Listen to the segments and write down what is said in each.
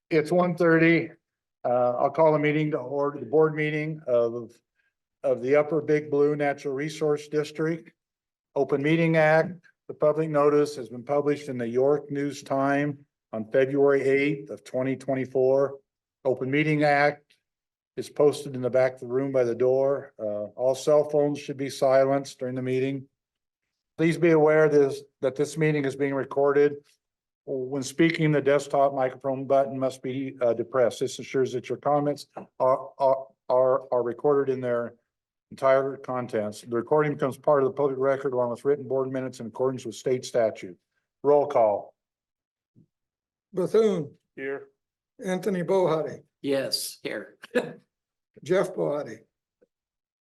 It's 1:30. I'll call the meeting to order, the board meeting of the Upper Big Blue Natural Resource District. Open Meeting Act, the public notice has been published in the York News Time on February 8th of 2024. Open Meeting Act is posted in the back of the room by the door. All cell phones should be silenced during the meeting. Please be aware that this meeting is being recorded. When speaking, the desktop microphone button must be depressed. This ensures that your comments are recorded in their entire contents. The recording becomes part of the public record along with written board minutes in accordance with state statute. Roll call. Bethune, Here. Anthony Bohati, Yes, here. Jeff Bohati,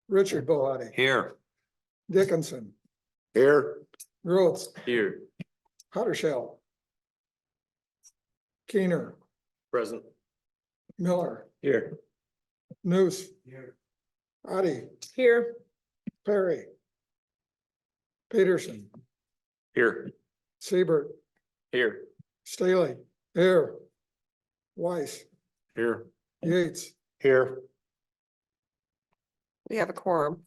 Richard Bohati, Here. Dickinson, Here. Groth, Here. Huttershell, Keener, Present. Miller, Here. Noose. Adi, Here. Perry, Peterson, Here. Siebert, Here. Staley, here, Weiss, Here. Yates, Here. We have a quorum.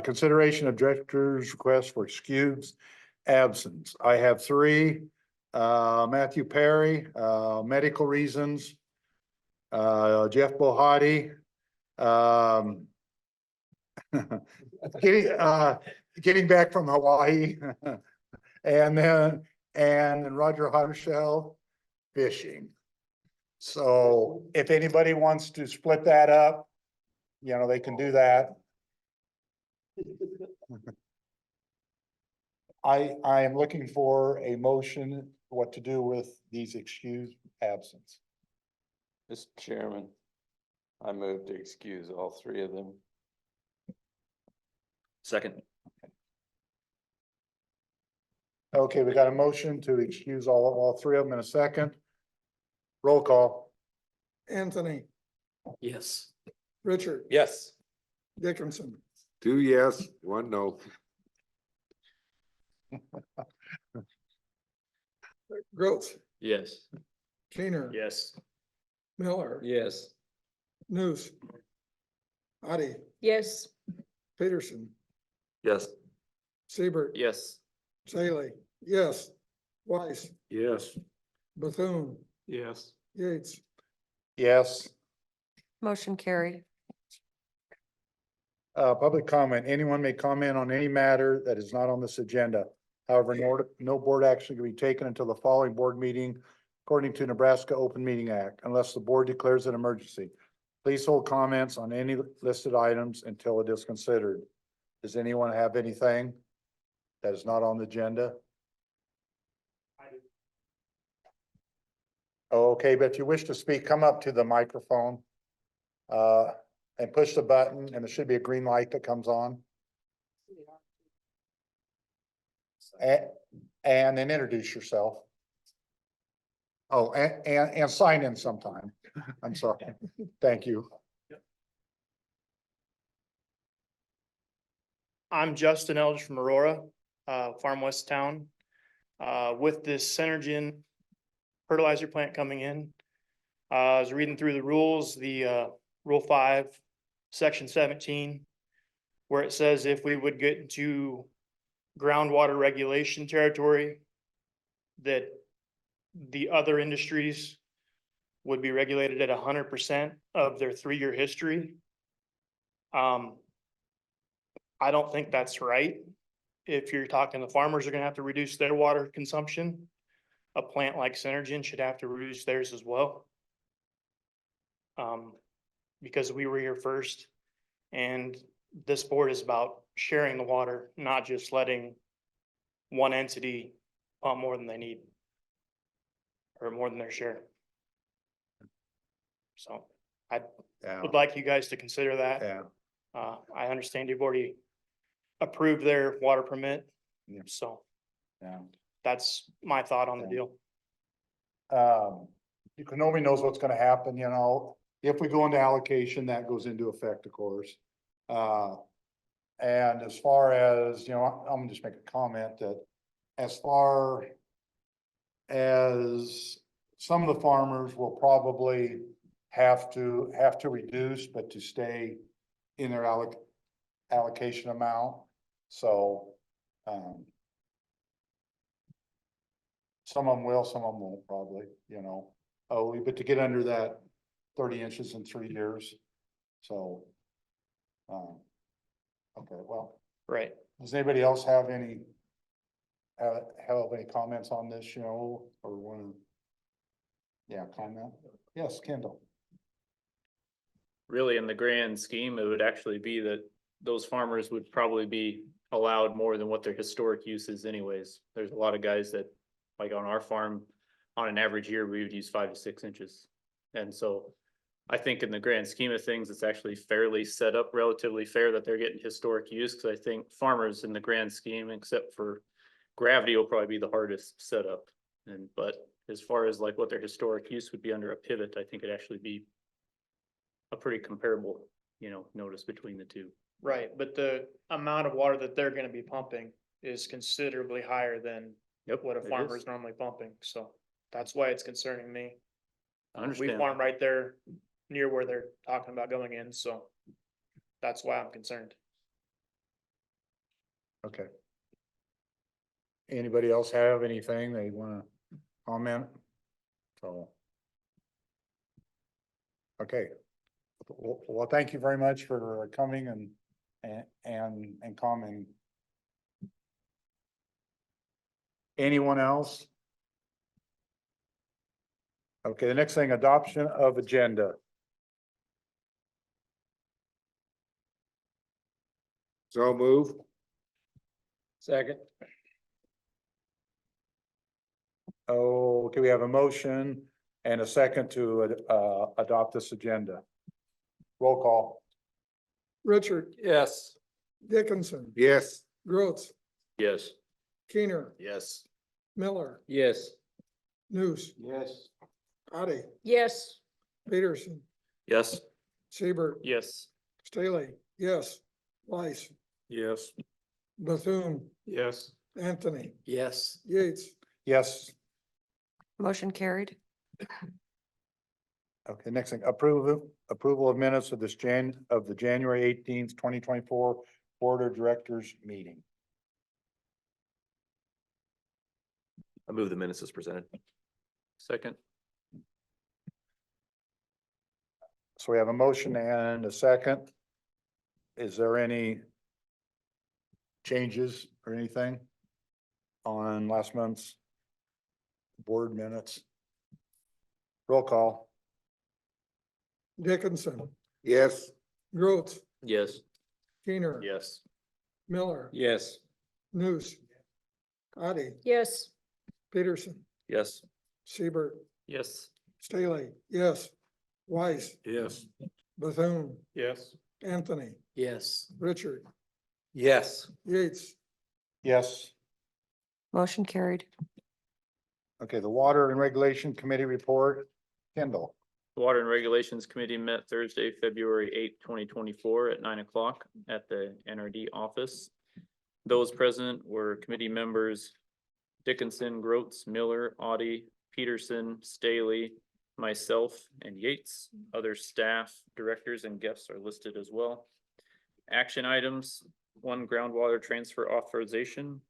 Consideration of director's request for excused absence. I have three. Matthew Perry, medical reasons. Jeff Bohati. Getting back from Hawaii. And Roger Huttershell fishing. So if anybody wants to split that up, they can do that. I am looking for a motion, what to do with these excused absence. Mr. Chairman, I move to excuse all three of them. Second. Okay, we got a motion to excuse all three of them in a second. Roll call. Anthony, Yes. Richard, Yes. Dickinson, 2 yes, 1 no. Groth, Yes. Keener, Yes. Miller, Yes. Noose, Adi, Yes. Peterson, Yes. Siebert, Yes. Staley, yes, Weiss, Yes. Bethune, Yes. Yates, Yes. Motion carried. Public comment. Anyone may comment on any matter that is not on this agenda. However, no board action can be taken until the following board meeting according to Nebraska Open Meeting Act, unless the board declares an emergency. Please hold comments on any listed items until it is considered. Does anyone have anything that is not on the agenda? Okay, but if you wish to speak, come up to the microphone and push the button, and there should be a green light that comes on. And then introduce yourself. Oh, and sign in sometime. I'm sorry. Thank you. I'm Justin Eldridge from Aurora, Farm West Town. With this Synergen fertilizer plant coming in, I was reading through the rules, the Rule 5, Section 17, where it says if we would get into groundwater regulation territory, that the other industries would be regulated at 100% of their 3-year history. I don't think that's right. If you're talking, the farmers are gonna have to reduce their water consumption. A plant like Synergen should have to reduce theirs as well. Because we were here first, and this board is about sharing the water, not just letting one entity pump more than they need. Or more than their share. So I Yeah, would like you guys to consider that. yeah. I understand you've already approved their water permit. Yeah. So Yeah. that's my thought on the Yeah. deal. Nobody knows what's gonna happen, if we go into allocation, that goes into effect, of course. And as far as, I'm gonna just make a comment that as far as some of the farmers will probably have to reduce, but to stay in their allocation amount. So, some of them will, some of them won't probably, you know. Oh, but to get under that 30 inches in 3 years. So, okay, well, Right. does anybody else have any comments on this, you know, or want to? Yeah, comment? Yes, Kendall. Really, in the grand scheme, it would actually be that those farmers would probably be allowed more than what their historic use is anyways. There's a lot of guys that, like on our farm, on an average year, we would use 5 to 6 inches. And so I think in the grand scheme of things, it's actually fairly set up, relatively fair that they're getting historic use. Cause I think farmers in the grand scheme, except for gravity, will probably be the hardest setup. But as far as like what their historic use would be under a pivot, I think it'd actually be a pretty comparable, you know, notice between the two. Right, but the amount of water that they're gonna be pumping is considerably higher than Yep. what a it is. farmer is normally pumping, so that's why it's concerning me. I We understand. farm right there near where they're talking about going in, so that's why I'm concerned. Okay. Anybody else have anything they want to comment? So. Okay. Well, thank you very much for coming and commenting. Anyone else? Okay, the next thing, adoption of agenda. So move. Second. Oh, okay, we have a motion and a second to adopt this agenda. Roll call. Richard, Yes. Dickinson, Yes. Gross, Yes. Keener, Yes. Miller, Yes. News, Yes. Addie, Yes. Peterson, Yes. Seabird, Yes. Staley, yes, Weiss, Yes. Bethune, Yes. Anthony, Yes. Yates, Yes. Motion carried. Okay, next thing, approval of minutes of the January 18th, 2024 Board of Directors meeting. I move the minutes as presented. Second. So we have a motion and a second. Is there any changes or anything on last month's board minutes? Roll call. Dickinson, Yes. Gross, Yes. Keener. Yes. Miller, Yes. News, Addie, Yes. Peterson, Yes. Seabird, Yes. Staley, yes, Weiss, Yes. Bethune, Yes. Anthony, Yes. Richard, Yes. Yates, Yes. Motion carried. Okay, the Water and Regulation Committee report. Kendall. The Water and Regulations Committee met Thursday, February 8th, 2024 at 9 o'clock at the NRD office. Those present were committee members Dickinson, Groats, Miller, Audie, Peterson, Staley, myself, and Yates. Other staff, directors, and guests are listed as well. Action items, 1 groundwater transfer authorization.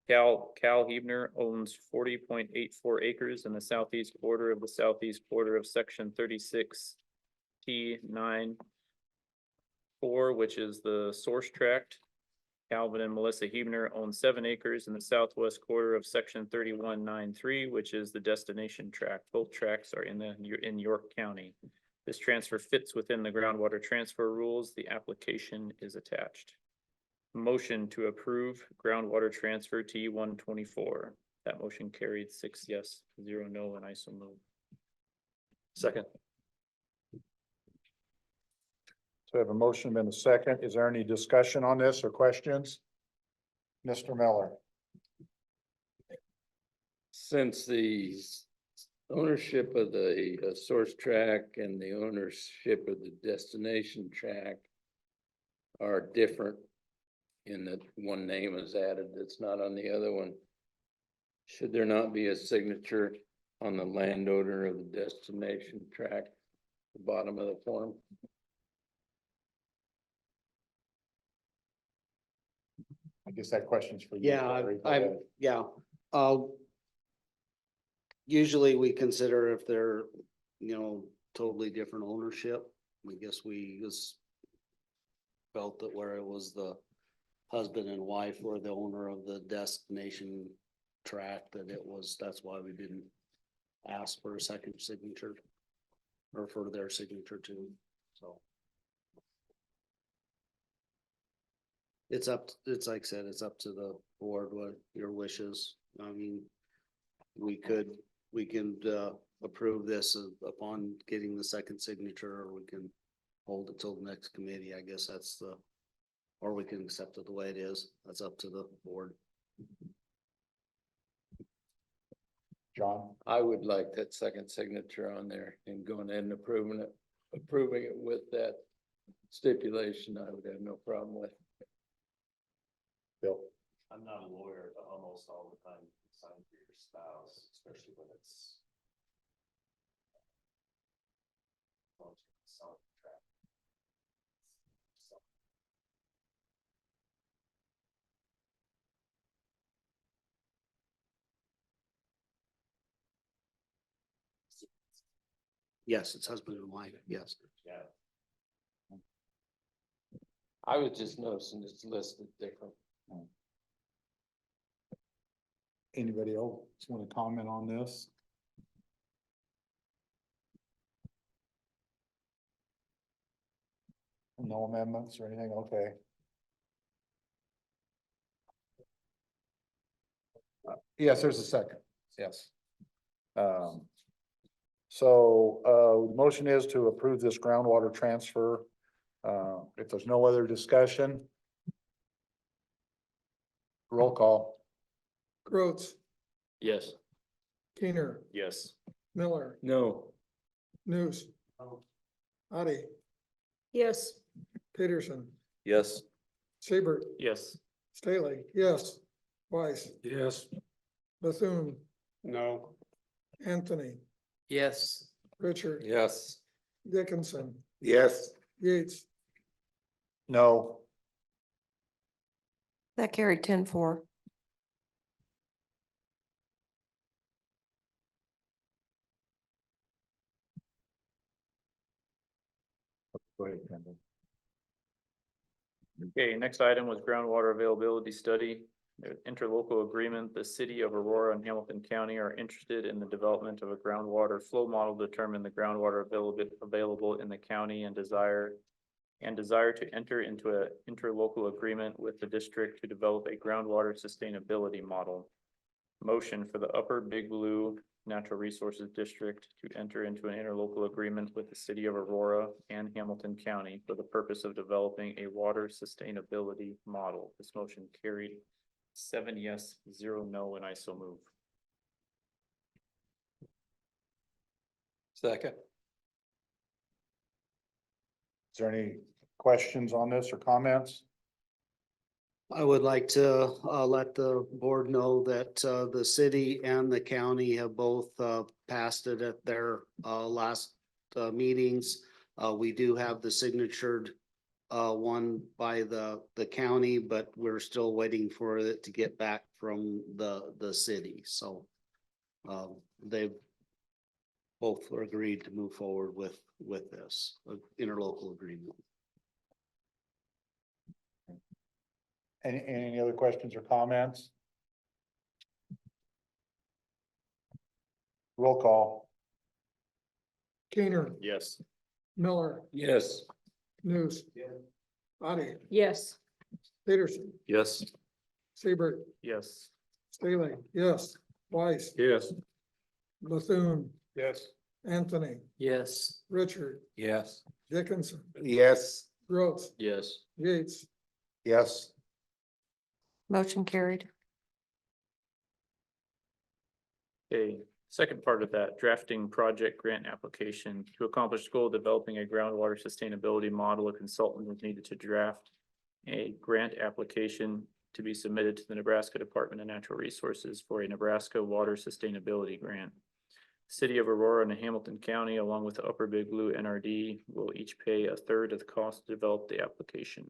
Cal Hebner owns 40.84 acres in the southeast border of section 36T9-4, which is the source tract. Calvin and Melissa Hebner own 7 acres in the southwest quarter of section 3193, which is the destination tract. Both tracts are in York County. This transfer fits within the groundwater transfer rules. The application is attached. Motion to approve groundwater transfer T 124. That motion carried 6 yes, 0 no, and I so move. Second. So we have a motion and a second. Is there any discussion on this or questions? Mr. Miller. Since the ownership of the source track and the ownership of the destination track are different in that one name is added that's not on the other one, Should there not be a signature on the landowner of the destination track, the bottom of the form? I guess that question's for you. Yeah, Larry. Go I, ahead. yeah, usually we consider if they're, totally different ownership. I guess we just felt that where it was the husband and wife were the owner of the destination track, that's why we didn't ask for a second signature or for their signature too, so. It's like I said, it's up to the board, what your wishes. I mean, we can approve this upon getting the second signature, or we can hold it till the next committee. I guess or we can accept it the way it is. That's up to the board. John, I would like that second signature on there and going in and approving it with that stipulation, I would have no problem with. Bill, I'm not a lawyer, but almost all the time, you sign for your spouse, especially when it's. Yes, it's husband and wife, yes. Yeah. I was just noticing it's listed different. anybody else want to comment on this? No amendments or anything? Okay. Yes, there's a second. Yes. The motion is to approve this groundwater transfer. If there's no other discussion. Roll call. Gross, Yes. Keener, Yes. Miller, No. News. Addie, Yes. Peterson, Yes. Seabird, Yes. Staley, yes. Weiss, Yes. Bethune, No. Anthony, Yes. Richard, Yes. Dickinson, Yes. Yates, No. That carried 10-4. Go ahead, Kendall. Okay, next item was groundwater availability study. The interlocal agreement, the city of Aurora and Hamilton County are interested in the development of a groundwater flow model to determine the groundwater available in the county and desire to enter into a interlocal agreement with the district to develop a groundwater sustainability model. Motion for the Upper Big Blue Natural Resources District to enter into an interlocal agreement with the city of Aurora and Hamilton County for the purpose of developing a water sustainability model. This motion carried 7 yes, 0 no, and I so move. Second. Is there any questions on this or comments? I would like to let the board know that the city and the county have both passed it at their last meetings. We do have the signatured one by the county, but we're still waiting for it to get back from the city. So they've both agreed to move forward with this interlocal agreement. Any other questions or comments? Roll call. Keener, Yes. Miller, Yes. News. Addie, Yes. Peterson, Yes. Seabird, Yes. Staley, yes. Weiss, Yes. Bethune, Yes. Anthony, Yes. Richard, Yes. Dickinson, Yes. Gross, Yes. Yates, Yes. Motion carried. Okay, second part of that, drafting project grant application. To accomplish the goal of developing a groundwater sustainability model, a consultant was needed to draft a grant application to be submitted to the Nebraska Department of Natural Resources for a Nebraska Water Sustainability Grant. City of Aurora and Hamilton County, along with the Upper Big Blue NRD, will each pay a third of the cost to develop the application.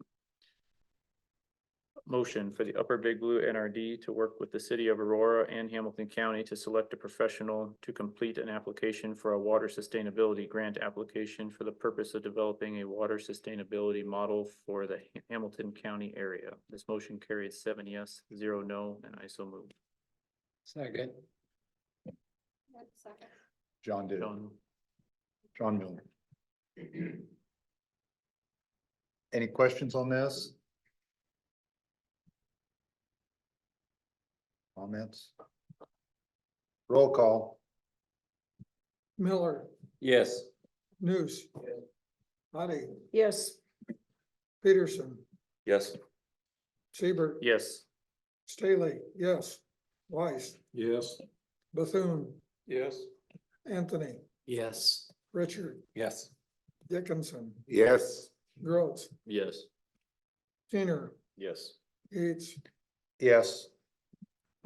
Motion for the Upper Big Blue NRD to work with the City of Aurora and Hamilton County to select a professional to complete an application for a water sustainability grant application for the purpose of developing a water sustainability model for the Hamilton County area. This motion carried 7 yes, 0 no, and I so move. Second. John did. John, John Miller. Any questions on this? Comments? Roll call. Miller, Yes. News. Addie, Yes. Peterson, Yes. Seaver. yes. Staley, yes. Weiss, Yes. Bethune, Yes. Anthony, Yes. Richard, Yes. Dickinson, Yes. Gross, Yes. Keener, Yes. Yates, Yes.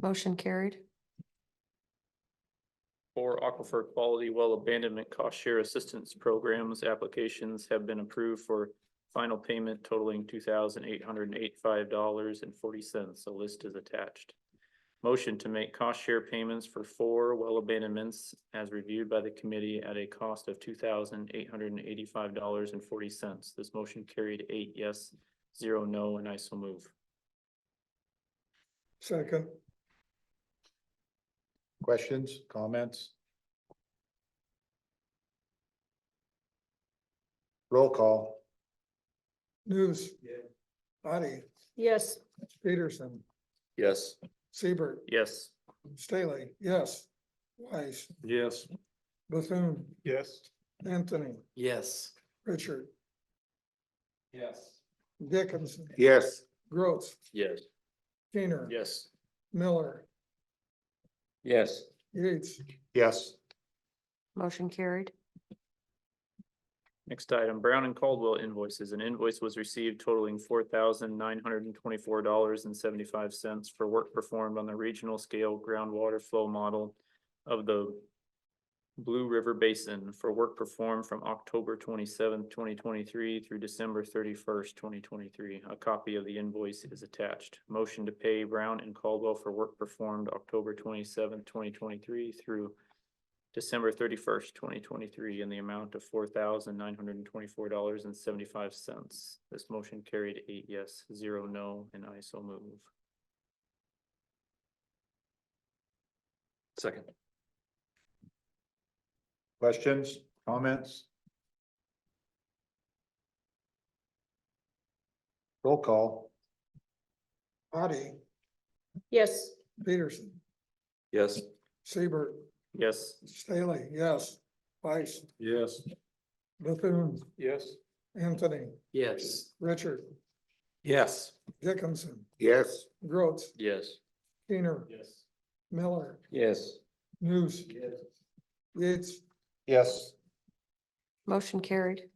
Motion carried. For aquifer quality well abandonment cost share assistance programs, applications have been approved for final payment totaling $2,885.40. A list is attached. Motion to make cost share payments for 4 well abandonments as reviewed by the committee at a cost of $2,885.40. This motion carried 8 yes, 0 no, and I so move. second, Questions, comments? Roll call. News. Addie, Yes. Peterson, Yes. Seaver, Yes. Staley, yes. Weiss, Yes. Bethune, Yes. Anthony, Yes. Richard, Yes. Dickinson, Yes. Gross, Yes. Keener. Yes. Miller, Yes. Yates, Yes. Motion carried. Next item, Brown and Caldwell invoices. An invoice was received totaling $4,924.75 for work performed on the regional scale groundwater flow model of the Blue River Basin for work performed from October 27th, 2023 through December 31st, 2023. A copy of the invoice is attached. Motion to pay Brown and Caldwell for work performed October 27th, 2023 through December 31st, 2023 in the amount of $4,924.75. This motion carried 8 yes, 0 no, and I so move. Second. Questions, comments? Roll call. Addie, Yes. Peterson, Yes. Seaver, Yes. Staley, yes. Weiss, Yes. Bethune, Yes. Anthony, Yes. Richard, Yes. Dickinson, Yes. Gross, Yes. Keener, Yes. Miller, Yes. News. Yates, Yes. Motion carried.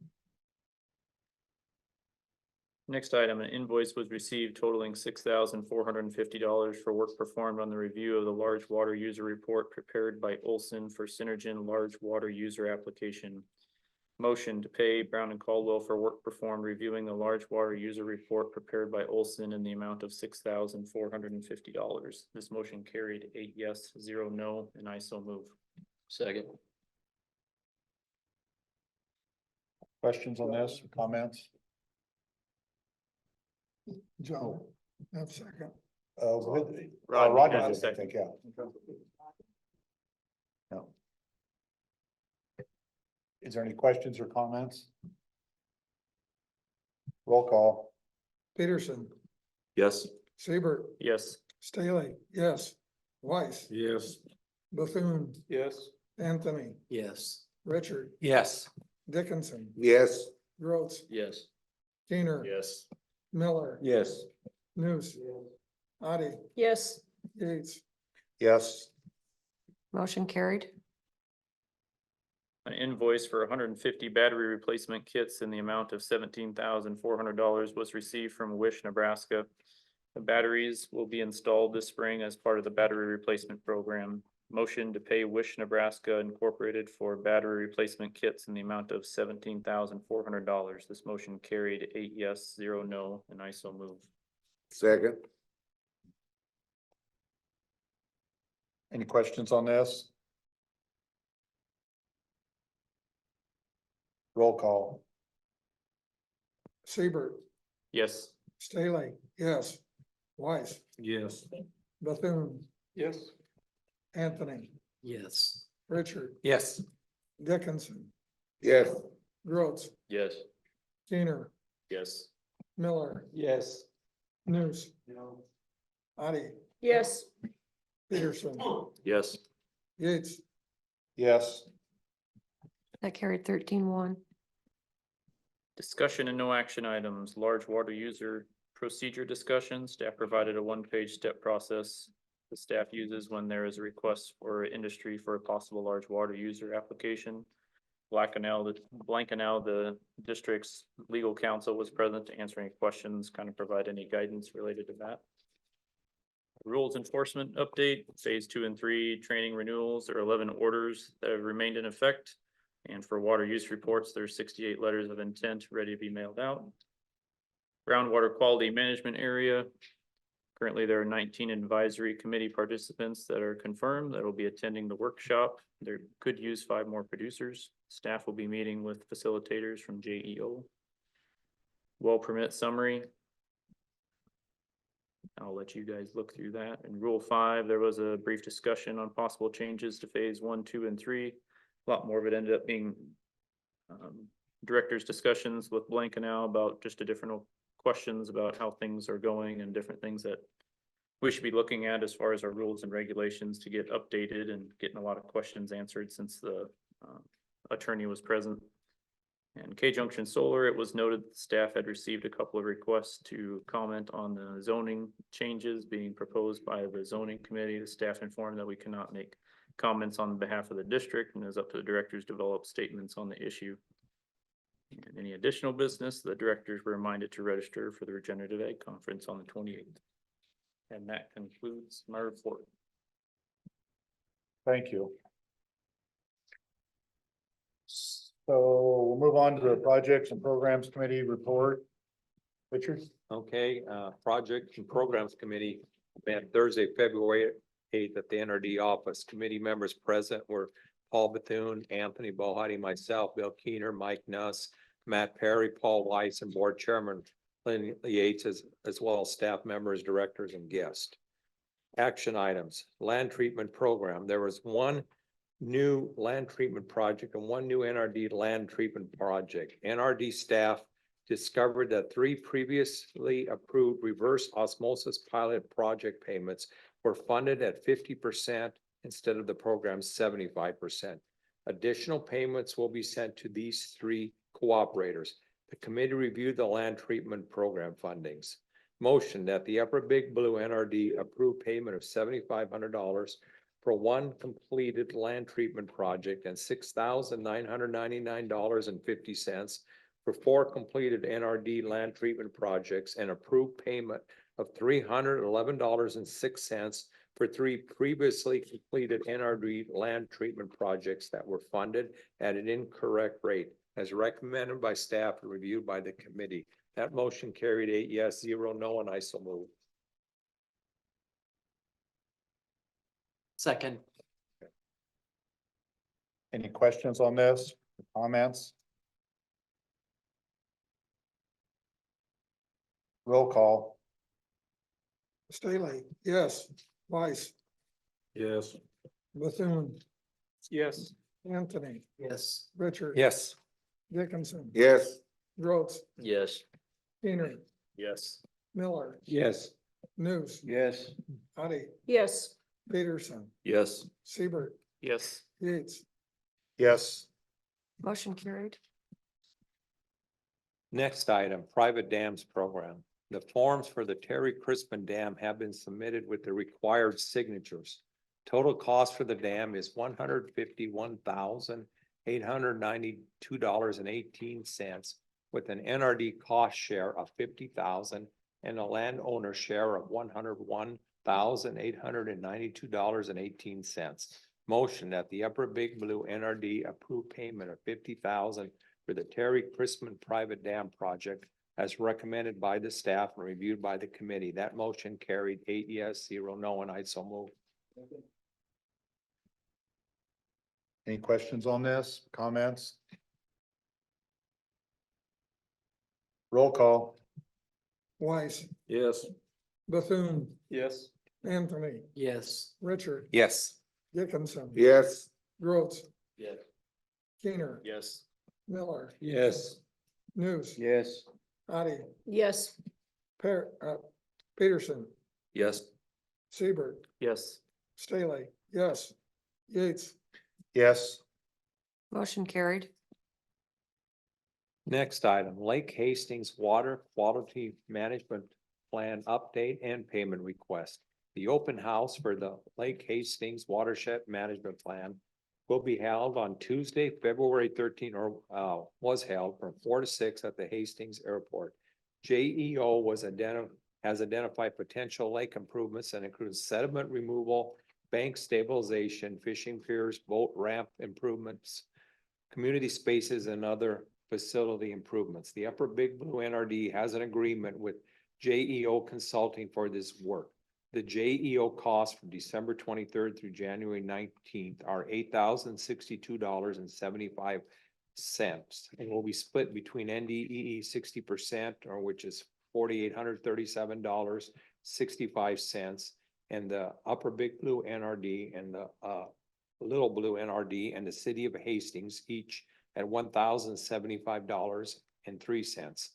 Next item, an invoice was received totaling $6,450 for work performed on the review of the large water user report prepared by Olson for Synergen large water user application. Motion to pay Brown and Caldwell for work performed reviewing the large water user report prepared by Olson in the amount of $6,450. This motion carried 8 yes, 0 no, and I so move. Second. Questions on this, comments? Joe, have a second. Rodney has a did, I second. think, yeah. No. Is there any questions or comments? Roll call. Peterson, Yes. Seaver, Yes. Staley, yes. Weiss, Yes. Bethune, Yes. Anthony, Yes. Richard, Yes. Dickinson, Yes. Gross, Yes. Keener, Yes. Miller, Yes. News. Addie, Yes. Yates, Yes. Motion carried. An invoice for 150 battery replacement kits in the amount of $17,400 was received from Wish, Nebraska The batteries will be installed this spring as part of the battery replacement program. Motion to pay Wish Nebraska Incorporated for battery replacement kits in the amount of $17,400. This motion carried 8 yes, 0 no, and I so move. Second. Any questions on this? Roll call. Seabird, Yes. Staley, yes. Weiss, Yes. Bethune, Yes. Anthony, Yes. Richard, Yes. Dickinson, Yes. Rhodes, Yes. Gainer, Yes. Miller, Yes. News. Addie, Yes. Peterson, Yes. Yates, Yes. That carried 13-1. Discussion and no action items, large water user procedure discussion. Staff provided a one-page step process the staff uses when there is a request for industry for a possible large water user application. Blankenau, the district's legal counsel, was present to answer any questions, kind of provide any guidance related to that. Rules enforcement update, phase 2 and 3 training renewals. There are 11 orders that have remained in effect. And for water use reports, there's 68 letters of intent ready to be mailed out. Groundwater quality management area. Currently, there are 19 advisory committee participants that are confirmed that will be attending the workshop. There could use 5 more producers. Staff will be meeting with facilitators from JEO. Well permit summary. I'll let you guys look through that. In Rule 5, there was a brief discussion on possible changes to phase 1, 2, and 3. A lot more of it ended up being directors' discussions with Blankenau about just different questions about how things are going and different things that we should be looking at as far as our rules and regulations to get updated and getting a lot of questions answered since the attorney was present. And K-Junction Solar, it was noted that staff had received a couple of requests to comment on the zoning changes being proposed by the zoning committee. The staff informed that we cannot make comments on behalf of the district and is up to the directors to develop statements on the issue. And any additional business, the directors were reminded to register for the Regenerative Ag Conference on the 28th. And that concludes my report. Thank you. So we'll move on to the Projects and Programs Committee report. Richard? Okay, Project and Programs Committee met Thursday, February 8th at the NRD office. Committee members present were Paul Bethune, Anthony Bohati, myself, Bill Keener, Mike Nuss, Matt Perry, Paul Weiss, and Board Chairman Lynn Yates, as well as staff members, directors, and guests. Action items, land treatment program. There was one new land treatment project and one new NRD land treatment project. NRD staff discovered that 3 previously approved reverse osmosis pilot project payments were funded at 50% instead of the program's 75%. Additional payments will be sent to these 3 cooperators. The committee reviewed the land treatment program fundings. Motion that the Upper Big Blue NRD approve payment of $7,500 for 1 completed land treatment project and $6,999.50 for 4 completed NRD land treatment projects, and approve payment of $311.06 for 3 previously completed NRD land treatment projects that were funded at an incorrect rate, as recommended by staff and reviewed by the committee. That motion carried 8 yes, 0 no, and I so move. Second. Any questions on this? Comments? Roll call. Staley, yes. Weiss, Yes. Bethune, Yes. Anthony, Yes. Richard. Yes. Dickinson, Yes. Rhodes, Yes. Gainer, Yes. Miller, Yes. News. Yes. Addie, Yes. Peterson, Yes. Seabird, Yes. Yates, Yes. Motion carried. Next item, private dams program. The forms for the Terry Crispin Dam have been submitted with the required signatures. Total cost for the dam is $151,892.18 with an NRD cost share of $50,000 and a landowner share of $101,892.18. Motion that the Upper Big Blue NRD approve payment of $50,000 for the Terry Chrisman Private Dam Project as recommended by the staff and reviewed by the committee. That motion carried 8 yes, 0 no, and I so move. Any questions on this? Comments? Roll call. Weiss, Yes. Bethune, Yes. Anthony, Yes. Richard, Yes. Dickinson. Yes. Gross, Yes. Keener, Yes. Miller, Yes. News, Yes. Addie, Yes. Peterson, Yes. Seaver, Yes. Staley, yes. Yates, Yes. Motion carried. Next item, Lake Hastings Water Quality Management Plan Update and Payment Request. The open house for the Lake Hastings Watershed Management Plan will be held on Tuesday, February 13, was held from 4 to 6 at the Hastings Airport. JEO has identified potential lake improvements that include sediment removal, bank stabilization, fishing piers, boat ramp improvements, community spaces, and other facility improvements. The Upper Big Blue NRD has an agreement with JEO Consulting for this work. The JEO costs from December 23rd through January 19th are $8,062.75 and will be split between NDEE 60%, or which is $4,837.65, and the Upper Big Blue NRD and the Little Blue NRD and the City of Hastings, each at $1,075.03.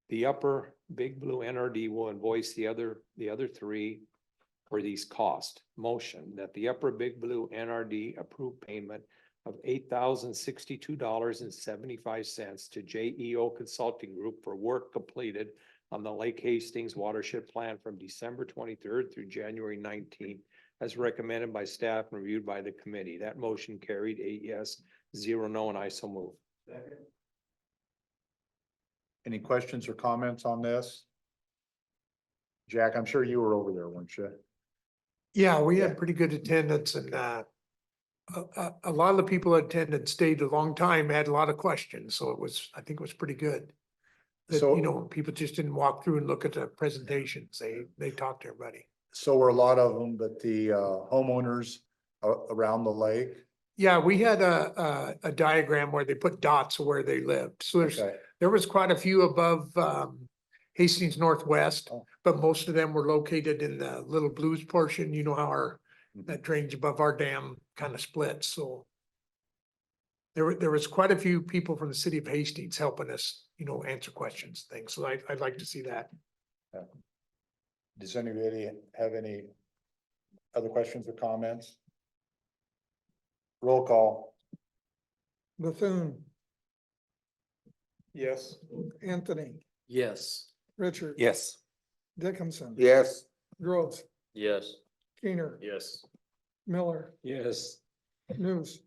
The Upper Big Blue NRD will invoice the other three for these costs. Motion that the Upper Big Blue NRD approve payment of $8,062.75 to JEO Consulting Group for work completed on the Lake Hastings Watershed Plan from December 23rd through January 19th, as recommended by staff and reviewed by the committee. That motion carried 8 yes, 0 no, and I so move. Any questions or comments on this? Jack, I'm sure you were over there, weren't you? Yeah, we Yeah. had pretty good attendance and, a lot of the people that attended stayed a long time, had a lot of questions, so I think it was pretty good. That, So- people just didn't walk through and look at the presentations, they talked to everybody. So were a lot of them, but the homeowners around the lake? Yeah, we had a diagram where they put dots where they lived, so Okay. there was quite a few above, Hastings Northwest, Oh. but most of them were located in the Little Blues portion, you know how that drainage above our dam kind of splits, so. There was quite a few people from the city of Hastings helping us, answer questions, things, so I'd like to see that. Does anybody have any other questions or comments? Roll call. Bethune. Yes. Anthony, Yes. Richard. Yes. Dickinson. Yes. Groves, Yes. Keener, Yes. Miller, Yes. News.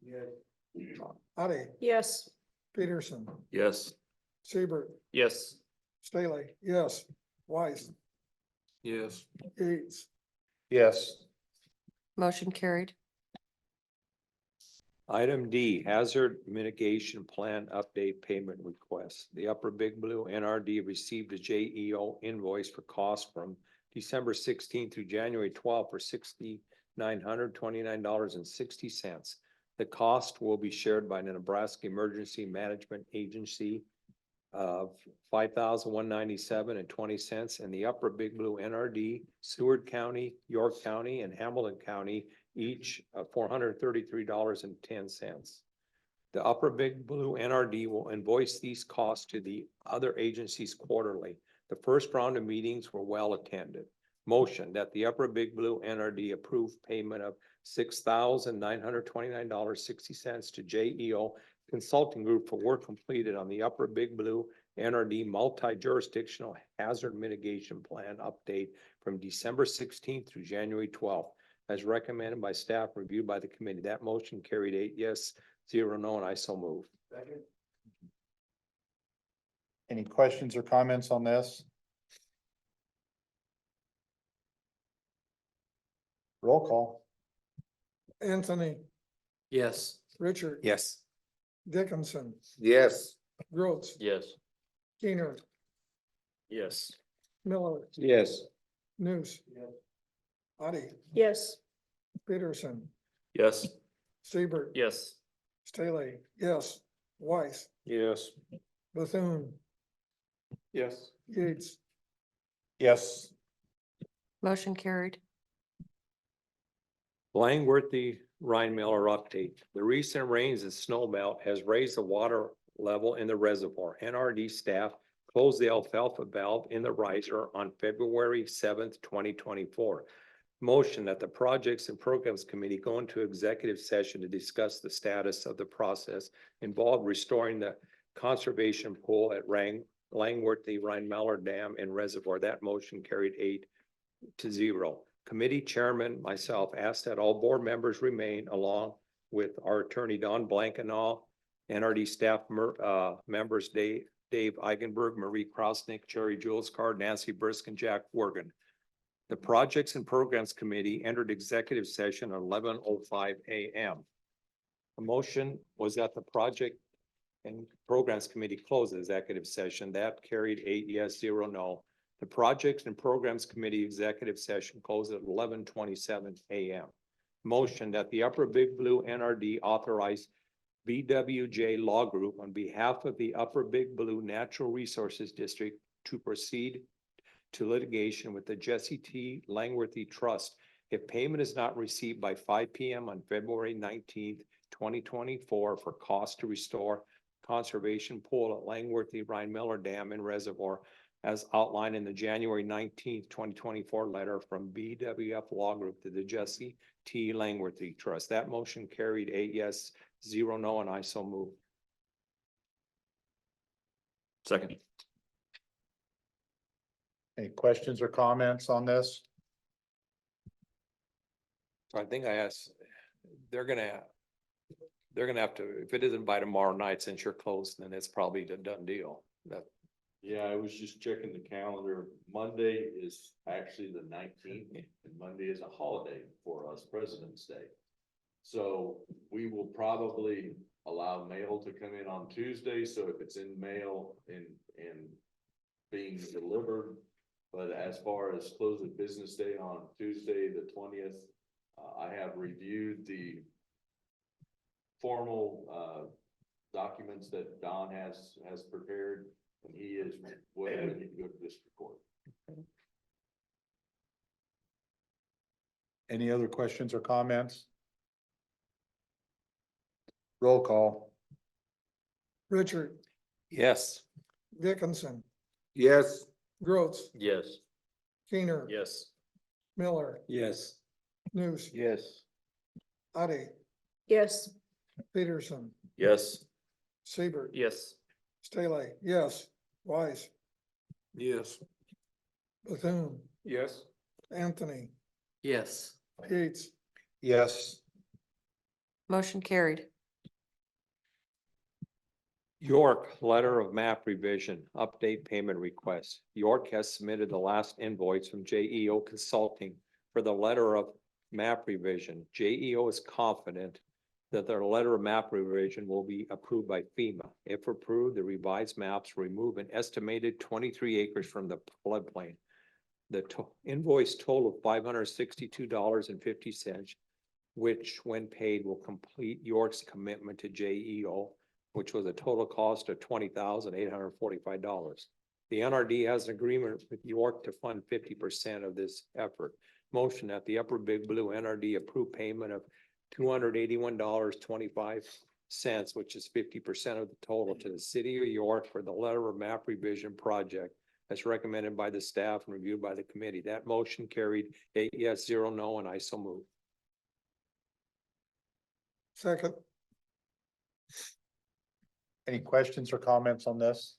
Addie, Yes. Peterson, Yes. Seaver, Yes. Staley, yes. Weiss, Yes. Yates, Yes. Motion carried. Item D, Hazard Mitigation Plan Update Payment Request. The Upper Big Blue NRD received a JEO invoice for costs from December 16th through January 12th for $6,929.60. The cost will be shared by the Nebraska Emergency Management Agency of $5,197.20, and the Upper Big Blue NRD, Seward County, York County, and Hamilton County, each of $433.10. The Upper Big Blue NRD will invoice these costs to the other agencies quarterly. The first round of meetings were well attended. Motion that the Upper Big Blue NRD approve payment of $6,929.60 to JEO Consulting Group for work completed on the Upper Big Blue NRD Multi-Jurisdictional Hazard Mitigation Plan update from December 16th through January 12th, as recommended by staff, reviewed by the committee. That motion carried 8 yes, 0 no, and I so move. Any questions or comments on this? Roll call. Anthony, Yes. Richard. Yes. Dickinson, Yes. Gross, Yes. Keener, Yes. Miller, Yes. Nuce. Addie, Yes. Peterson, Yes. Seabird. Yes. Staley, yes. Weiss, Yes. Bethune, Yes. Yates. Yes. Motion carried. Langworthy Rhine Miller update. The recent rains and snow melt has raised the water level in the reservoir. NRD staff closed the alfalfa valve in the riser on February 7th, 2024. Motion that the Projects and Programs Committee go into executive session to discuss the status of the process involved restoring the conservation pool at Langworthy Rhine Miller Dam and Reservoir. That motion carried 8-0. Committee chairman, myself, asked that all board members remain along with our attorney Don Blankenall, NRD staff members Dave Eigenberg, Marie Krosnick, Cherry Jules Card, Nancy Briskin, Jack Wergen. The Projects and Programs Committee entered executive session at 11:05 a.m. The motion was that the Project and Programs Committee close the executive session. That carried 8 yes, 0 no. The Projects and Programs Committee executive session closed at 11:27 a.m. Motion that the Upper Big Blue NRD authorize BWJ Law Group on behalf of the Upper Big Blue Natural Resources District to proceed to litigation with the Jesse T. Langworthy Trust if payment is not received by 5 p.m. on February 19th, 2024 for cost to restore conservation pool at Langworthy Rhine Miller Dam and Reservoir as outlined in the January 19th, 2024 letter from BWF Law Group to the Jesse T. Langworthy Trust. That motion carried 8 yes, 0 no, and I so move. Second. Any questions or comments on this? So I think I asked, they're gonna have to, if it isn't by tomorrow night, since you're closed, then it's probably a done deal. That, Yeah, I was just checking the calendar. Monday is actually the 19th, and Monday is a holiday for us, President's Day. So we will probably allow mail to come in on Tuesday, so if it's in mail and being delivered. But as far as close of business day on Tuesday, the 20th, I have reviewed the formal documents that Don has prepared, and he is well ready to go to district court. Any other questions or comments? Roll call. Richard, yes. Dickinson, Yes. Gross, Yes. Keener. Yes. Miller, Yes. Nuce. Yes. Addie, Yes. Peterson, Yes. Seabird. Yes. Staley, yes. Weiss, Yes. Bethune, Yes. Anthony, Yes. Yates. Yes. Motion carried. York, letter of map revision, update payment request. York has submitted the last invoice from JEO Consulting for the letter of map revision. JEO is confident that their letter of map revision will be approved by FEMA. If approved, the revised maps remove an estimated 23 acres from the floodplain. The invoice total $562.50, which when paid will complete York's commitment to JEO, which was a total cost of $20,845. The NRD has an agreement with York to fund 50% of this effort. Motion that the Upper Big Blue NRD approve payment of $281.25, which is 50% of the total, to the city of York for the letter of map revision project as recommended by the staff and reviewed by the committee. That motion carried 8 yes, 0 no, and I so move. Second, Any questions or comments on this?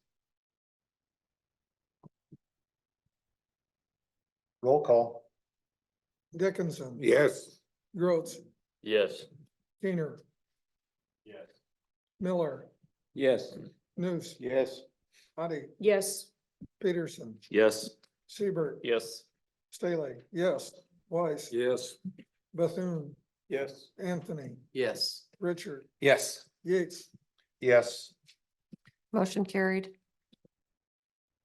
Roll call. Dickinson. Yes. Gross, Yes. Keener, Yes. Miller, Yes. Nuce. Yes. Addie, Yes. Peterson, Yes. Seabird. Yes. Staley, yes. Weiss, Yes. Bethune, Yes. Anthony, Yes. Richard, Yes. Yates. Yes. Motion carried.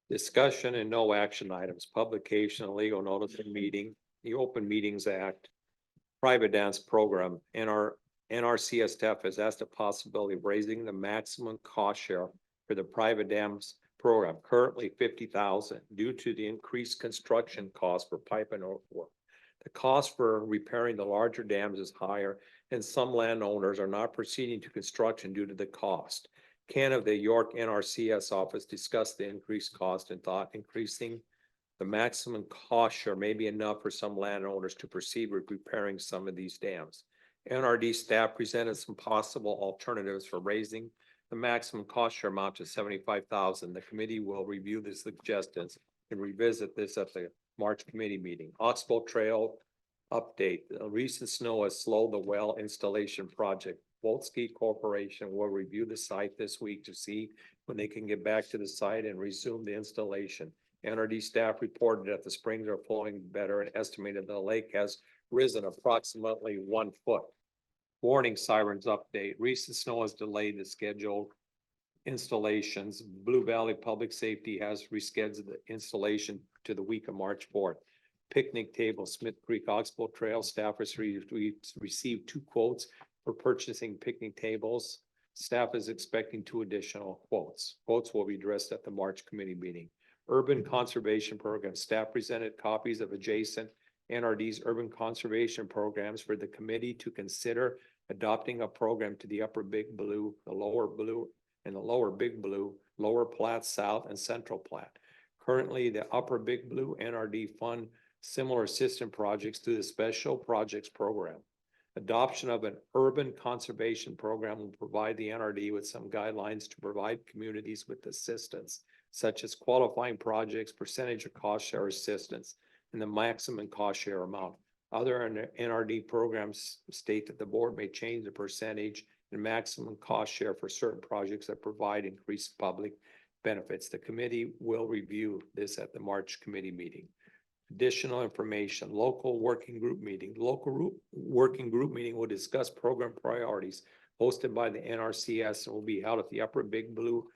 Discussion and no action items, publication and legal notice of meeting, the Open Meetings Act, private dance program, NRCS staff has asked the possibility of raising the maximum cost share for the private dance program, currently 50,000, due to the increased construction cost for pipe and work. The cost for repairing the larger dams is higher, and some landowners are not proceeding to construction due to the cost. Ken of the York NRCS office discussed the increased cost and thought increasing the maximum cost share may be enough for some landowners to proceed with repairing some of these dams. NRD staff presented some possible alternatives for raising the maximum cost share amount to 75,000. The committee will review the suggestions and revisit this at the March committee meeting. Oxbow Trail update. The recent snow has slowed the well installation project. Volsky Corporation will review the site this week to see when they can get back to the site and resume the installation. NRD staff reported that the springs are flowing better and estimated the lake has risen approximately 1 foot. Warning sirens update. Recent snow has delayed the scheduled installations. Blue Valley Public Safety has rescheduled the installation to the week of March 4th. Picnic table, Smith Creek Oxbow Trail staff has received 2 quotes for purchasing picnic tables. Staff is expecting 2 additional quotes. Quotes will be addressed at the March committee meeting. Urban Conservation Program, staff presented copies of adjacent NRD's urban conservation programs for the committee to consider adopting a program to the Upper Big Blue, the Lower Blue, and the Lower Big Blue, Lower Platte South, and Central Platte. Currently, the Upper Big Blue NRD fund similar system projects through the Special Projects Program. Adoption of an urban conservation program will provide the NRD with some guidelines to provide communities with assistance, such as qualifying projects, percentage of cost share assistance, and the maximum cost share amount. Other NRD programs state that the board may change the percentage and maximum cost share for certain projects that provide increased public benefits. The committee will review this at the March committee meeting. Additional information, local working group meeting. Local working group meeting will discuss program priorities hosted by the NRCS and will be held at the Upper Big Blue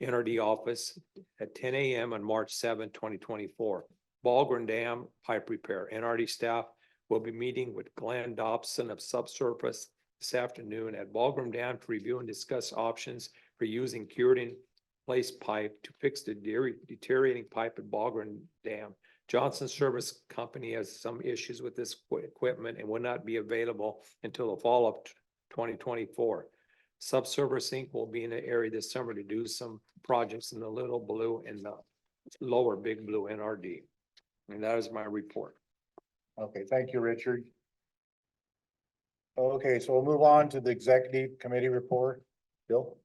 NRD office at 10 a.m. on March 7, 2024. Ballgren Dam pipe repair. NRD staff will be meeting with Glenn Dobson of Subsurface this afternoon at Ballgren Dam to review and discuss options for using cured in place pipe to fix the deteriorating pipe at Ballgren Dam. Johnson Service Company has some issues with this equipment and will not be available until the fall of 2024. Subsurface Inc. will be in the area this summer to do some projects in the Little Blue and the Lower Big Blue NRD. And that is my report. Okay, thank you, Richard. Okay, so we'll move on to the executive committee report. Bill?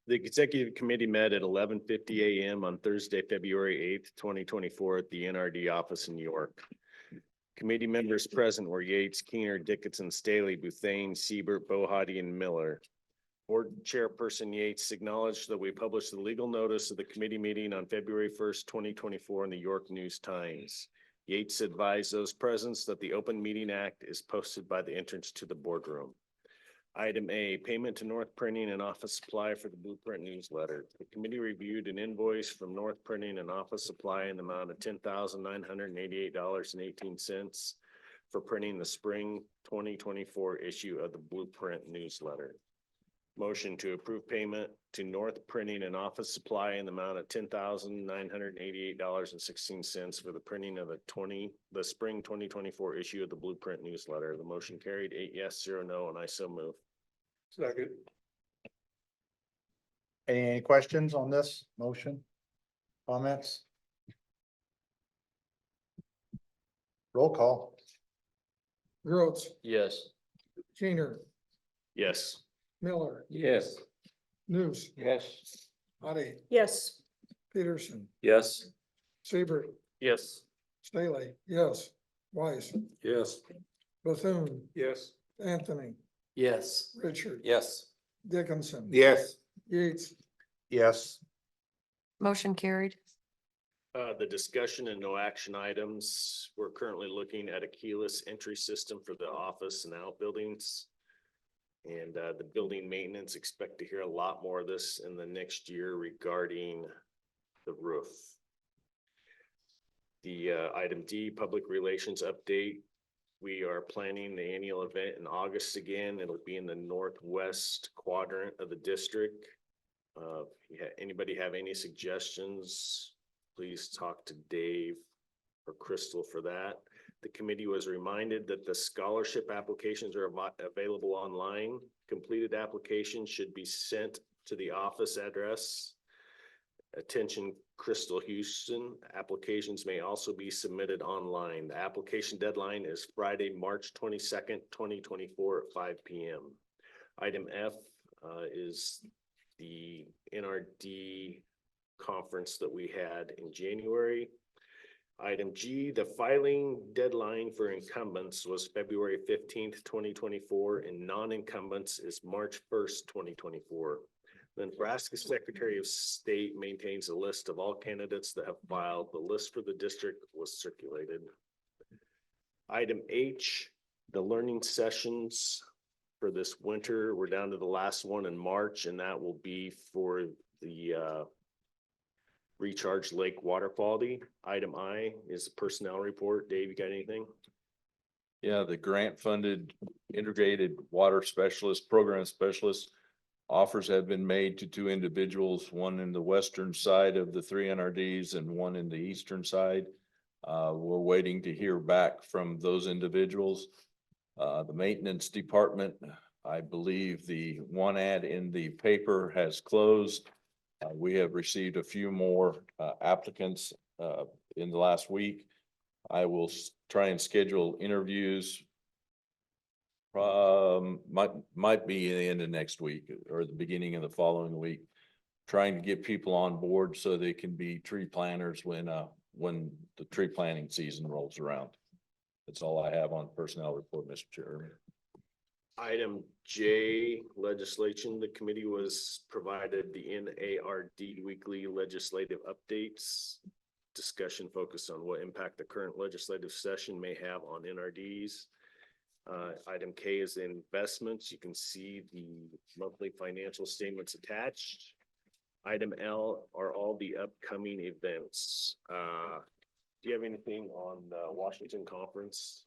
The executive committee met at 11:50 a.m. on Thursday, February 8th, 2024 at the NRD office in New York. Committee members present were Yates, Keener, Dickinson, Staley, Buthain, Siebert, Bohati, and Miller. Board Chairperson Yates acknowledged that we published the legal notice of the committee meeting on February 1st, 2024 in the York News Times. Yates advised those present that the Open Meeting Act is posted by the entrance to the boardroom. Item A, payment to North Printing and Office Supply for the Blueprint newsletter. The committee reviewed an invoice from North Printing and Office Supply in the amount of $10,988.18 for printing the spring 2024 issue of the Blueprint newsletter. Motion to approve payment to North Printing and Office Supply in the amount of $10,988.16 for the printing of the spring 2024 issue of the Blueprint newsletter. The motion carried 8 yes, 0 no, and I so move. Second. Any questions on this motion? Comments? Roll call. Gross, Yes. Keener, Yes. Miller, Yes. News, Yes. Hadi, Yes. Peterson, Yes. Seibert, Yes. Staley, yes. Weiss, Yes. Bethune, Yes. Anthony, Yes. Richard, Yes. Dickinson. Yes. Yates. Yes. Motion carried. The discussion and no action items. We're currently looking at a keyless entry system for the office and outbuildings. And the building maintenance, expect to hear a lot more of this in the next year regarding the roof. The item D, public relations update. We are planning the annual event in August again. It'll be in the northwest quadrant of the district. Anybody have any suggestions? Please talk to Dave or Crystal for that. The committee was reminded that the scholarship applications are available online. Completed applications should be sent to the office address. Attention, Crystal Houston. Applications may also be submitted online. The application deadline is Friday, March 22nd, 2024 at 5 p.m. Item F is the NRD conference that we had in January. Item G, the filing deadline for incumbents was February 15th, 2024, and non-incumbents is March 1st, 2024. The Nebraska Secretary of State maintains a list of all candidates that have filed. The list for the district was circulated. Item H, the learning sessions for this winter. We're down to the last one in March, and that will be for the Recharge Lake water quality. Item I is the personnel report. Dave, you got anything? Yeah, the grant funded integrated water specialist, program specialist offers have been made to two individuals, one in the western side of the three NRDs and one in the eastern side. We're waiting to hear back from those individuals. The maintenance department, I believe the one ad in the paper has closed. We have received a few more applicants in the last week. I will try and schedule interviews. Might be in the end of next week or the beginning of the following week. Trying to get people on board so they can be tree planters when the tree planting season rolls around. That's all I have on personnel report, Mr. Chairman. Item J, legislation. The committee was provided the NARD weekly legislative updates. Discussion focused on what impact the current legislative session may have on NRDs. Item K is investments. You can see the monthly financial statements attached. Item L are all the upcoming events. Do you have anything on the Washington conference?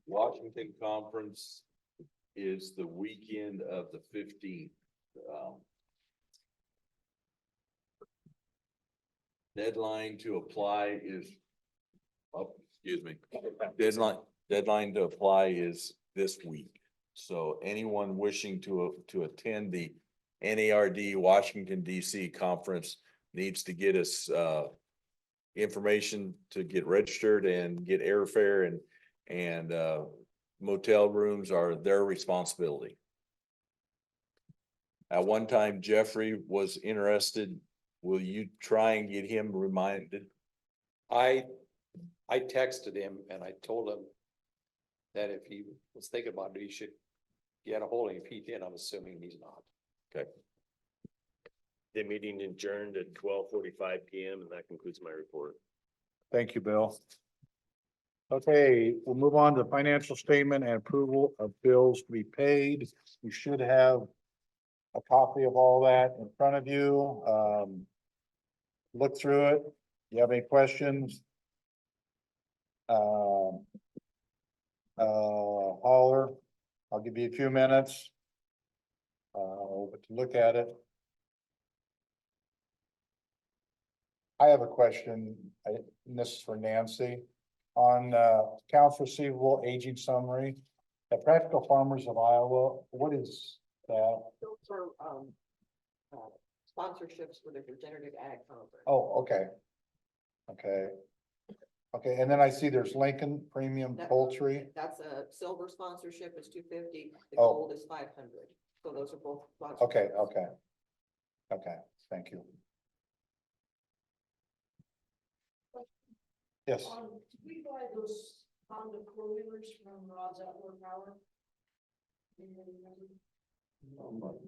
Washington conference is the weekend of the 15th. Deadline to apply is, deadline to apply is this week. So anyone wishing to attend the NARD Washington DC conference needs to get us information to get registered and get airfare and motel rooms are their responsibility. At one time, Jeffrey was interested. Will you try and get him reminded? I texted him and I told him that if he was thinking about it, he should get a hold of him. If he did, I'm assuming he's not. Okay. The meeting adjourned at 12:45 p.m. and that concludes my report. Thank you, Bill. Okay, we'll move on to financial statement and approval of bills to be paid. You should have a copy of all that in front of you. Look through it. You have any questions? Holler. I'll give you a few minutes to look at it. I have a question, and this is for Nancy. On accounts receivable aging summary, the Practical Farmers of Iowa, what is that? Those are sponsorships for the Regenerative Ag Conference. Oh, okay. Okay. Okay, and then I see there's Lincoln Premium Poultry. That's a silver sponsorship is $250, the Oh. gold is $500. So those are both. Okay, sponsorships. okay. Okay, thank you. Yes, Did we buy those Honda four-wheelers from Rod's Outdoor Power?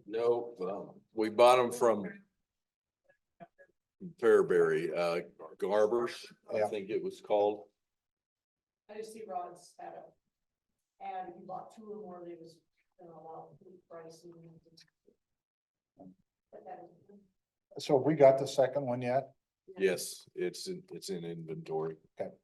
No, we bought them from Fairbury, Garbers, I Yeah. think it was called. I just see Rod's had it. And if you bought two or more, they was gonna allow food pricing. But that is- So have we got the second one yet? Yes, it's in inventory. Okay.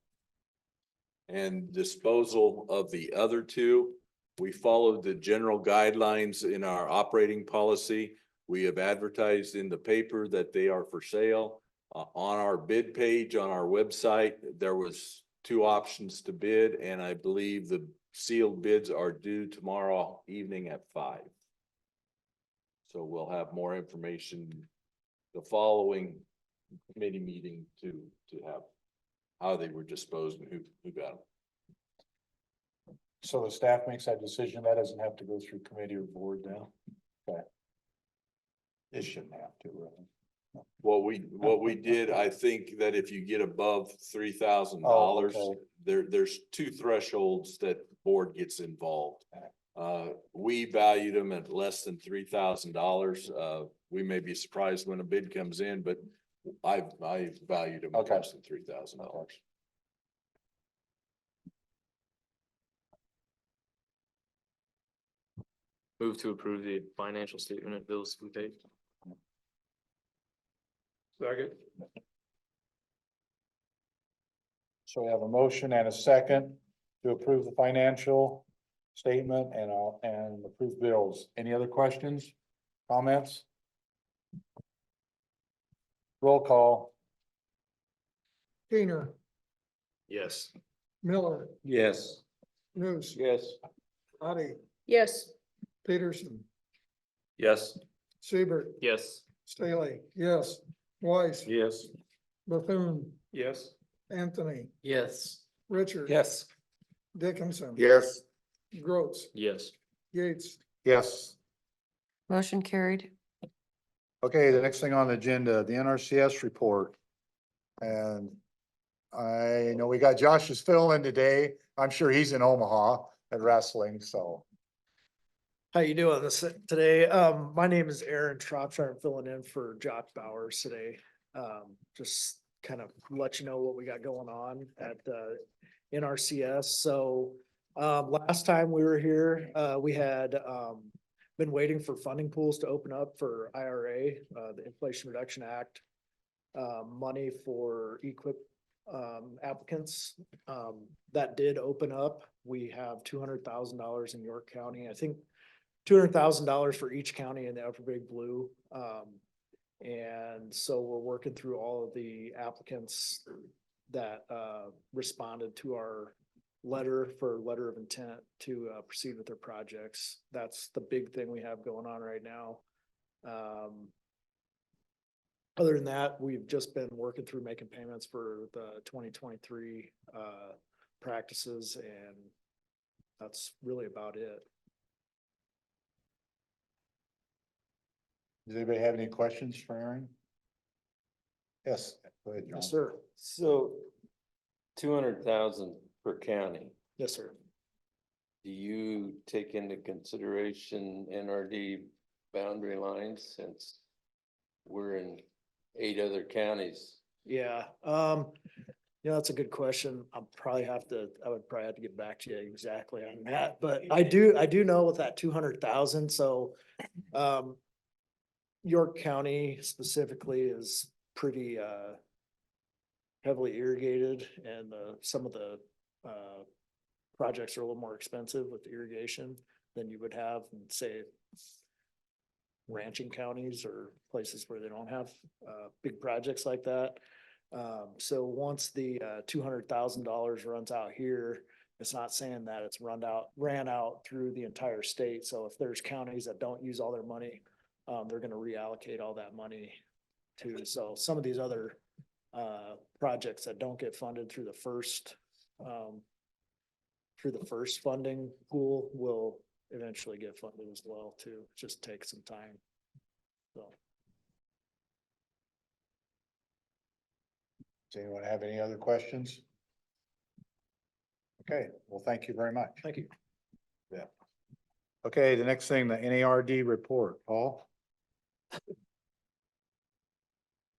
And disposal of the other two, we followed the general guidelines in our operating policy. We have advertised in the paper that they are for sale. On our bid page on our website, there was two options to bid, and I believe the sealed bids are due tomorrow evening at 5. So we'll have more information the following committee meeting to have how they were disposed and who got them. So the staff makes that decision, that doesn't have to go through committee or board now? Okay. It shouldn't have to, really. What we did, I think that if you get above $3,000, Oh, okay. there's two thresholds that board gets involved. We valued them at less than $3,000. We may be surprised when a bid comes in, but I valued them at Okay. less than $3,000. Move to approve the financial statement of bills we paid. Second. So we have a motion and a second to approve the financial statement and approve bills. Any other questions, comments? Roll call. Keener, Yes. Miller, Yes. Moose, Yes. Addie, Yes. Peterson, Yes. Seaver, Yes. Staley, yes. Weiss, Yes. Bethune, Yes. Anthony, Yes. Richard. Yes. Dickinson. Yes. Gross, Yes. Yates. Yes. Motion carried. Okay, the next thing on the agenda, the NRCS report. And I know we got Josh's fill in today. I'm sure he's in Omaha at wrestling, so. How you doing this today? My name is Aaron Shropshire. I'm filling in for Josh Bowers today. Just kind of let you know what we got going on at NRCS. So last time we were here, we had been waiting for funding pools to open up for IRA, the Inflation Reduction Act, money for applicants. That did open up. We have $200,000 in York County. I think $200,000 for each county in the Upper Big Blue. And so we're working through all of the applicants that responded to our letter of intent to proceed with their projects. That's the big thing we have going on right now. Other than that, we've just been working through making payments for the 2023 practices, and that's really about it. Does anybody have any questions for Aaron? Yes, go ahead, John. Yes, sir. So 200,000 per county. Yes, sir. Do you take into consideration NRD boundary lines since we're in 8 other counties? Yeah, that's a good question. I would probably have to get back to you exactly on that, but I do know with that 200,000, so. York County specifically is pretty, heavily irrigated, and some of the, projects are a little more expensive with irrigation than you would have in, say, ranching counties or places where they don't have big projects like that. So once the $200,000 runs out here, it's not saying that it's ran out through the entire state. So if there's counties that don't use all their money, they're gonna reallocate all that money to. So some of these other projects that don't get funded through the first funding pool will eventually get funded as well too. Just take some time. So. Does anyone have any other questions? Okay, well, thank you very much. Thank you. Yeah. Okay, the next thing, the NARD report, Paul?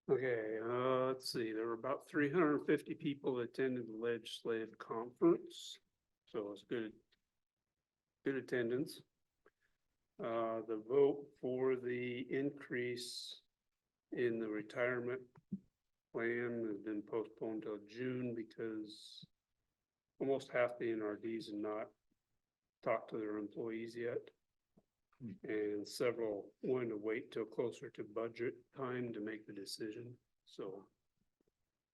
Okay, let's see, there were about 350 people attended the legislative conference, so it's good. Good attendance. The vote for the increase in the retirement plan has been postponed till June because almost half the NRDs have not talked to their employees yet. And several wanted to wait till closer to budget time to make the decision, so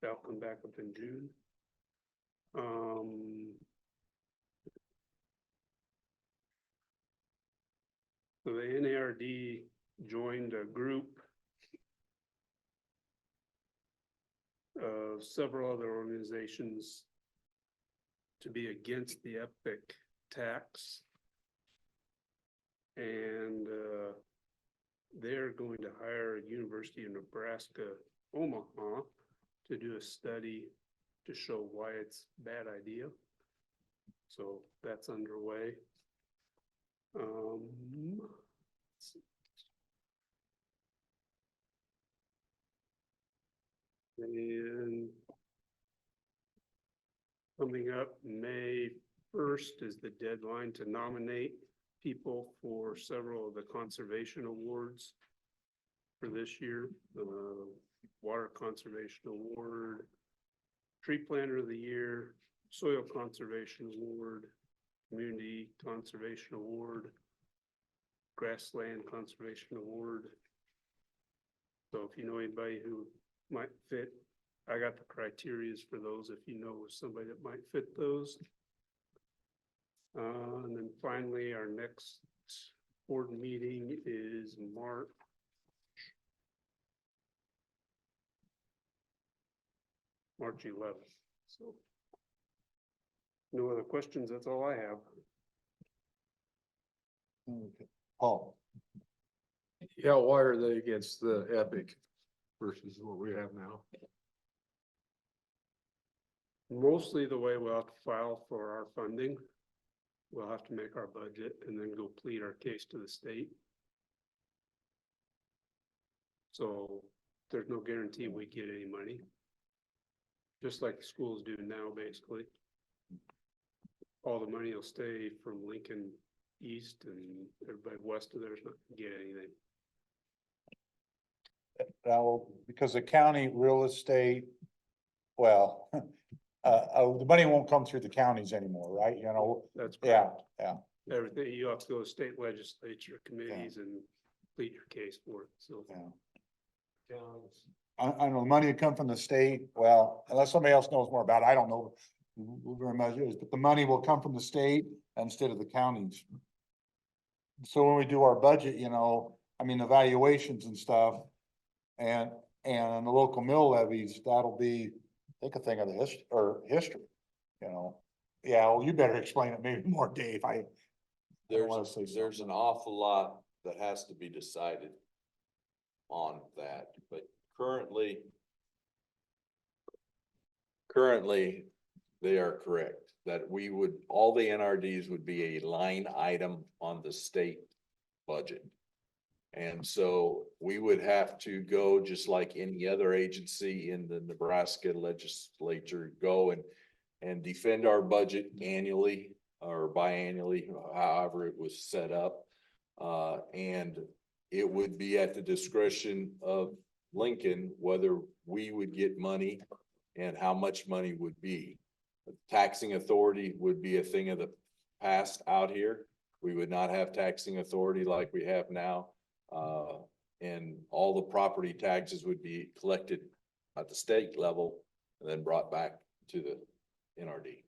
that'll come back up in June. So the NARD joined a group of several other organizations to be against the epic tax. And they're going to hire University of Nebraska, Omaha, to do a study to show why it's a bad idea. So that's underway. And coming up May 1st is the deadline to nominate people for several of the conservation awards for this year. Water Conservation Award, Tree Planter of the Year, Soil Conservation Award, Community Conservation Award, Grassland Conservation Award. So if you know anybody who might fit, I got the criterias for those if you know somebody that might fit those. And then finally, our next board meeting is March 11th. So no other questions. That's all I have. Okay. Paul, Yeah, why are they against the Epic versus what we have now? Mostly the way we'll have to file for our funding. We'll have to make our budget and then go plead our case to the state. So there's no guarantee we get any money. Just like the schools do now, basically. All the money will stay from Lincoln East, and everybody west of there's not gonna get anything. now, because the county real estate, well, the money won't come through the counties anymore, right? You know, That's yeah, correct. yeah. Everything, you have to go to state legislature committees and plead your case for it, so. Yeah. I know the money would come from the state, well, unless somebody else knows more about it, I don't know who very much it is, but the money will come from the state instead of the counties. So when we do our budget, you know, I mean, evaluations and stuff, and the local mill levies, that'll be, take a thing of the history, you know. Yeah, well, you better explain it maybe more, Dave, I don't wanna say There's an awful lot that has to be decided on that, but currently they are correct that we would, all the NRDs would be a line item on the state budget. And so we would have to go, just like any other agency in the Nebraska legislature, go and defend our budget annually or biannually, however it was set up. And it would be at the discretion of Lincoln whether we would get money and how much money would be. The taxing authority would be a thing of the past out here. We would not have taxing authority like we have now. And all the property taxes would be collected at the state level and then brought back to the NRD.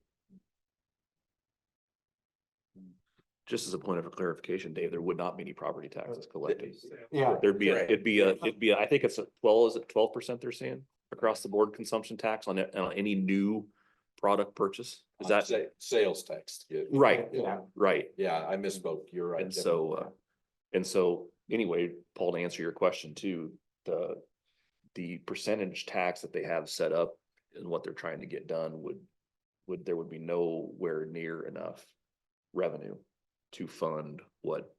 Just as a point of clarification, Dave, there would not be any property taxes collected. Yeah. There'd be, Correct. it'd be, I think it's is it 12% they're saying across the board consumption tax on any new product purchase? Is that Sales tax? Yeah. right? Yeah. Right. Yeah, I misspoke. You're right. And so anyway, Paul, to answer your question too, the percentage tax that they have set up and what they're trying to get done there would be nowhere near enough revenue to fund what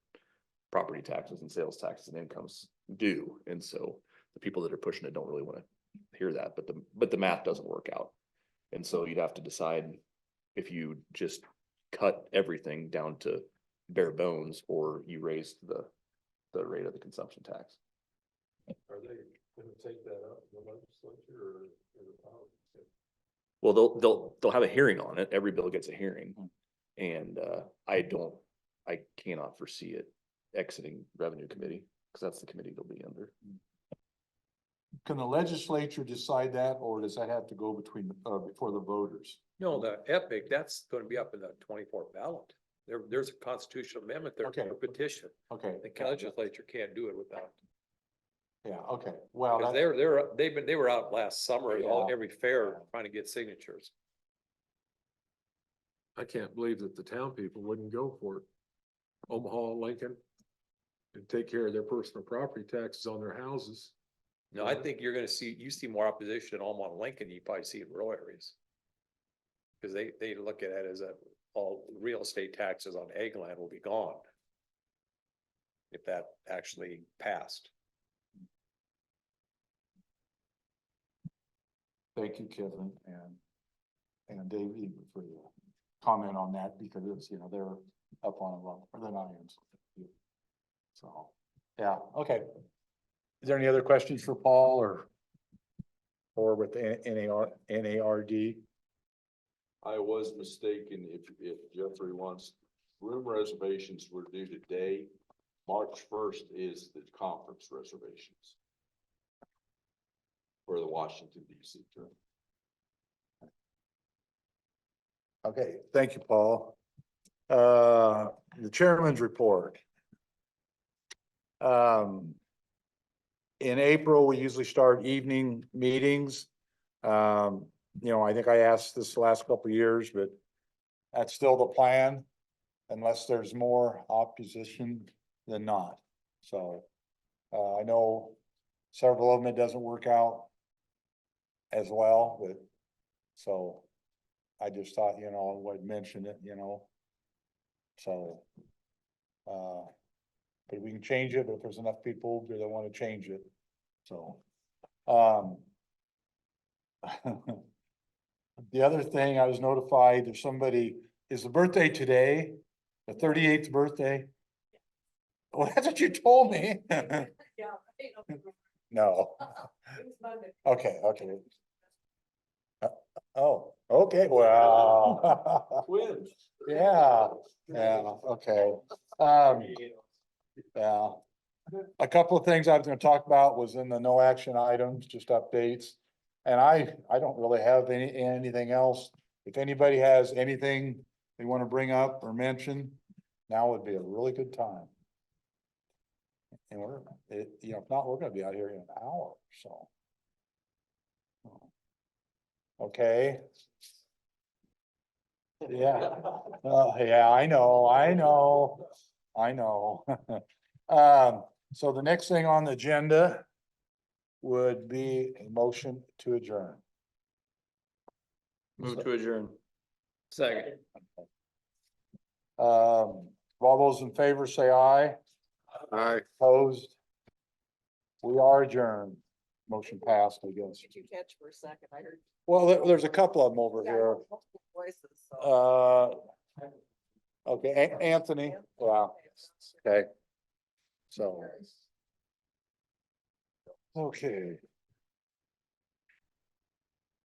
property taxes and sales taxes and incomes do. And so the people that are pushing it don't really wanna hear that, but the math doesn't work out. And so you'd have to decide if you just cut everything down to bare bones, or you raise the rate of the consumption tax. Are they gonna take that up in the legislature or the power? Well, they'll have a hearing on it. Every bill gets a hearing. And, I cannot foresee it exiting revenue committee, because that's the committee they'll be under. Can the legislature decide that, or does that have to go between, before the voters? No, the Epic, that's gonna be up in the 24th ballot. There's a constitutional amendment there Okay. for petition. Okay. The legislature can't do it without, Yeah, okay, well, because they were out last summer at every fair trying to get signatures. I can't believe that the town people wouldn't go for it. Omaha, Lincoln. And take care of their personal property taxes on their houses. No, I think you see more opposition in Omaha and Lincoln, you probably see in rural areas. Cause they look at it as all real estate taxes on ag land will be gone. If that actually passed. thank you, Kevin, and Dave Egan for the comment on that, because it's, they're up on a lot, or than I am. So, yeah, okay. Is there any other questions for Paul or with NARD? I was mistaken if Jeffrey wants, room reservations were due today. March 1st is the conference reservations. For the Washington DC trip. Okay, thank you, Paul. The chairman's report. In April, we usually start evening meetings. I think I asked this the last couple of years, but that's still the plan, unless there's more opposition than not. So, I know several of them, it doesn't work out as well, but so I just thought, I would mention it, so. But we can change it if there's enough people that want to change it, so. The other thing, I was notified, there's somebody, is the birthday today, the 38th birthday? Well, that's what you told me. Yeah. No, It was Monday. okay. Oh, okay, well. Twins. Yeah, okay. Yeah. A couple of things I was gonna talk about was in the no action items, just updates. And I don't really have anything else. If anybody has anything they want to bring up or mention, now would be a really good time. And if not, we're gonna be out here in an hour, so. Okay. Yeah, yeah, I know. So the next thing on the agenda would be a motion to adjourn. Move to adjourn. Second. All those in favor say aye. Aye. Opposed? We are adjourned. Motion passed, I guess. Did you catch for a second? I heard. Well, there's a couple of them over Yeah, here. multiple voices, so. Okay, Anthony, wow, okay. So. Okay.